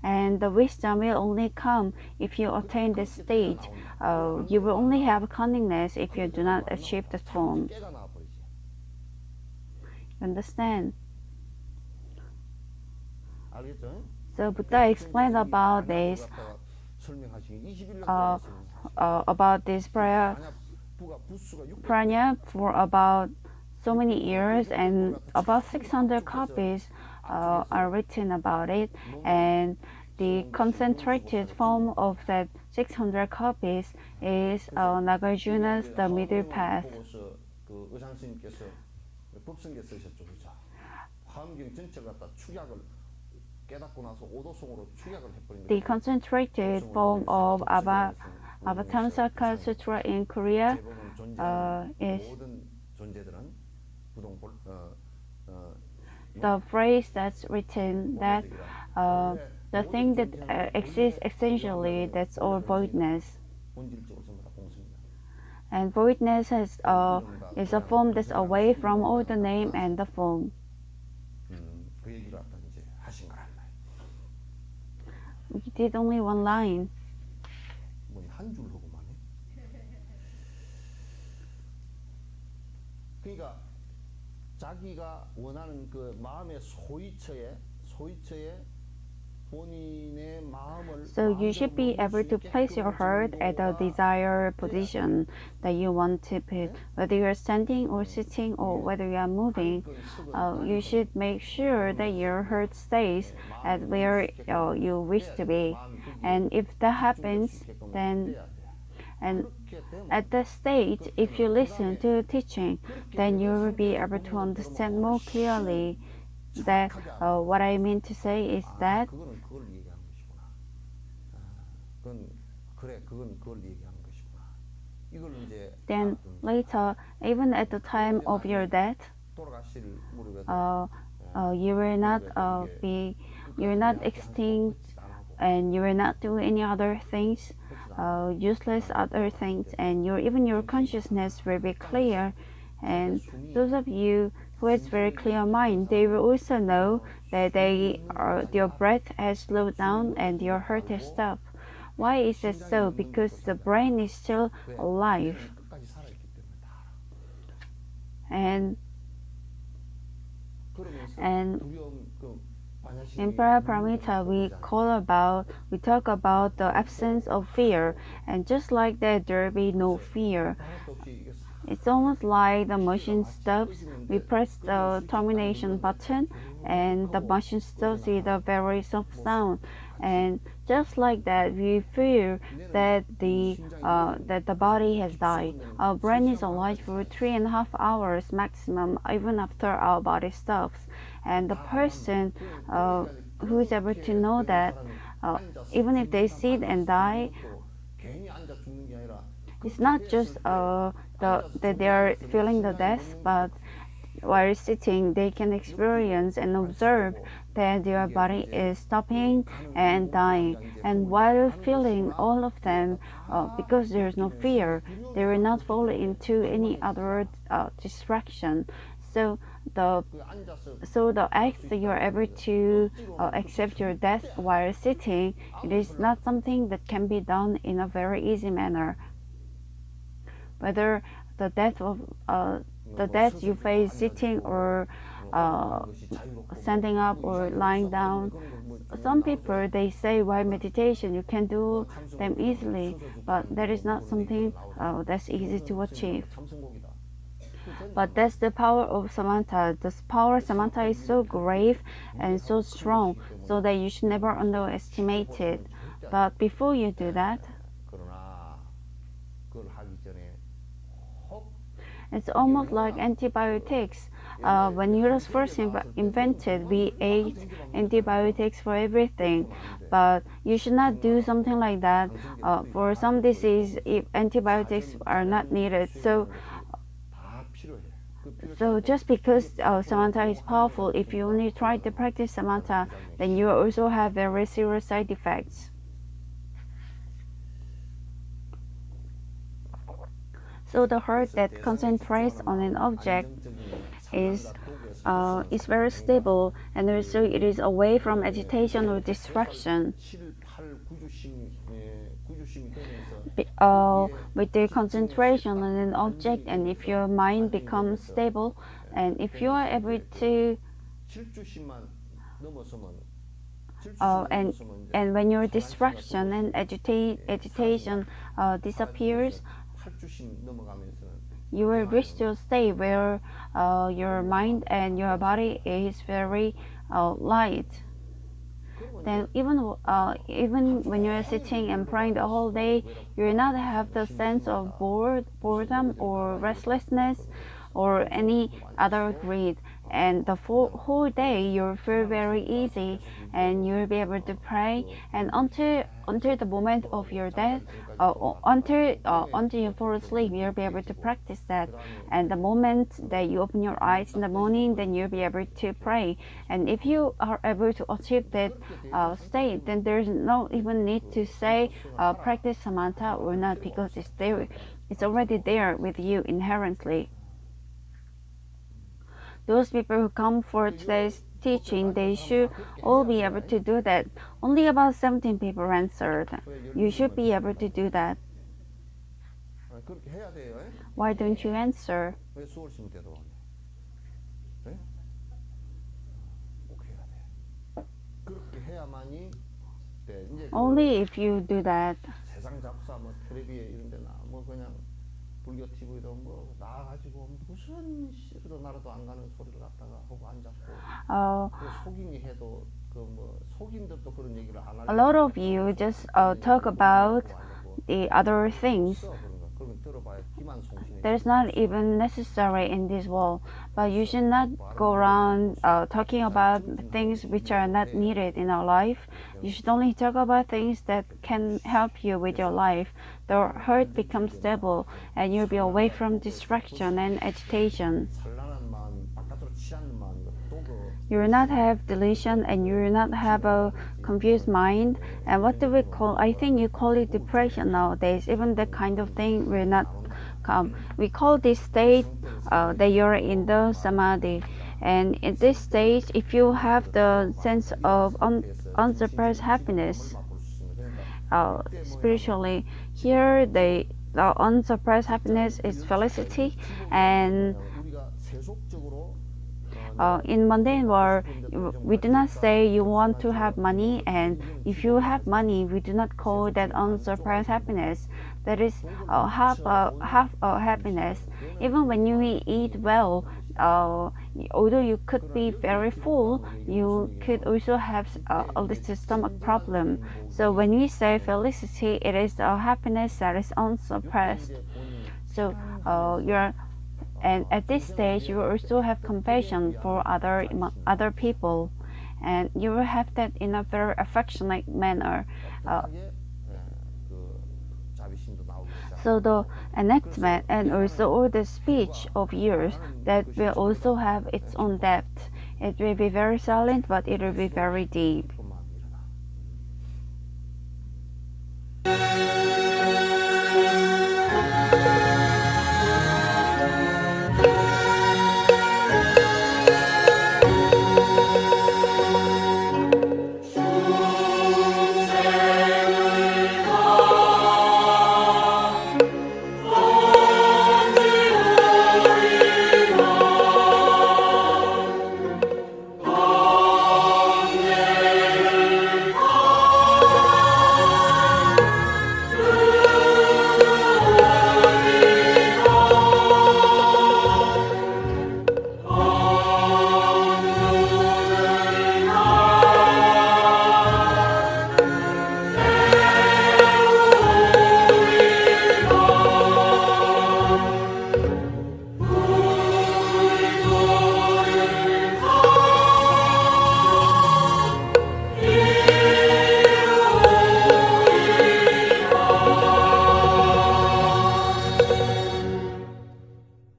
And the wisdom will only come if you attain this stage. You will only have cunningness if you do not achieve the form. Understand? So Buddha explained about this prana for about so many years, and about 600 copies are written about it, and the concentrated form of that 600 copies is Nagarjuna's The Middle Path. The concentrated form of Avatamsaka Sutra in Korea is the phrase that's written that the thing that exists essentially, that's all voidness. 본질적으로 전부 다 공습니다. And voidness is a form that's away from all the name and the form. 그 얘기를 아까 이제 하신 거란 말이에요. We did only one line. 뭐니 한 줄 하고만 해. 그러니까 자기가 원하는 그 마음의 소위처에 본인의 마음을 So you should be able to place your heart at the desired position that you want to put. Whether you're standing or sitting or whether you are moving, you should make sure that your heart stays at where you wish to be. And if that happens, then and at that stage, if you listen to teaching, then you will be able to understand more clearly that what I mean to say is that 그거는 그걸 얘기하는 것이구나. 그건 그걸 얘기하는 것이구나. 이걸 이제 then later, even at the time of your death, 돌아가실 무렵에 you will not you will not extinct, and you will not do any other things, useless other things, and even your consciousness will be clear. And those of you who has very clear mind, they will also know that your breath has slowed down and your heart has stopped. Why is it so? Because the brain is still alive. 끝까지 살아있기 때문에 다 알아. And 그러면서 두려움 그 in Paraparamita, we talk about the absence of fear, and just like that, there will be no fear. It's almost like the machine stops. We press the termination button, and the machine stops with a very soft sound. And just like that, we feel that the body has died. Our brain is alive for 3.5 hours maximum, even after our body stops. And the person who is able to know that, even if they sit and die, it's not just that they are feeling the death, but while sitting, they can experience and observe that their body is stopping and dying. And while feeling all of them, because there is no fear, they will not fall into any other distraction. So the act that you are able to accept your death while sitting, it is not something that can be done in a very easy manner. Whether the death you face sitting or standing up or lying down, some people they say while meditation you can do them easily, but that is not something that's easy to achieve. But that's the power of Samantha. The power of Samantha is so grave and so strong, so that you should never underestimate it. But before you do that, it's almost like antibiotics. When it was first invented, we ate antibiotics for everything. But you should not do something like that. For some disease, if antibiotics are not needed. So just because Samantha is powerful, if you only try to practice Samantha, then you also have very serious side effects. So the heart that concentrates on an object is very stable, and also it is away from agitation or distraction. With the concentration on an object, and if your mind becomes stable, and if you are able to and when your distraction and agitation disappears, you will reach to a state where your mind and your body is very light. Then even when you're sitting and praying the whole day, you will not have the sense of boredom or restlessness or any other greed. and the whole day you'll feel very easy, and you'll be able to pray, and until the moment of your death, until you fall asleep, you'll be able to practice that. And the moment that you open your eyes in the morning, then you'll be able to pray. And if you are able to achieve that state, then there's no even need to say practice samatha or not, because it's there, it's already there with you inherently. Those people who come for today's teaching, they should all be able to do that. Only about 17 people answered. You should be able to do that. 그렇게 해야 돼요. Why don't you answer? 왜 수월심 때도 네? 꼭 해야 돼. 그렇게 해야만이 돼. 이제 Only if you do that. 세상 잡사 뭐 텔레비에 이런 데나 뭐 그냥 불교 TV도 뭐 나와가지고 무슨 씨도 나라도 안 가는 소리를 갖다가 하고 앉았고 그 속인이 해도 그 뭐 속인들도 그런 얘기를 안 하려고 A lot of you just talk about the other things. That is not even necessary in this world, but you should not go around talking about things which are not needed in our life. You should only talk about things that can help you with your life. The heart becomes stable, and you'll be away from distraction and agitation. You will not have delusion, and you will not have a confused mind. And what do we call? I think you call it depression nowadays. Even that kind of thing will not come. We call this state that you're in the samadhi. And in this stage, if you have the sense of unsuppressed happiness, spiritually, here the unsuppressed happiness is felicity, and in mundane world, we do not say you want to have money, and if you have money, we do not call that unsuppressed happiness. That is half happiness. Even when you eat well, although you could be very full, you could also have a little stomach problem. So when we say felicity, it is a happiness that is unsuppressed. So and at this stage, you will also have compassion for other people, and you will have that in a very affectionate manner. So the enactment and also all the speech of yours, that will also have its own depth. It will be very silent, but it will be very deep.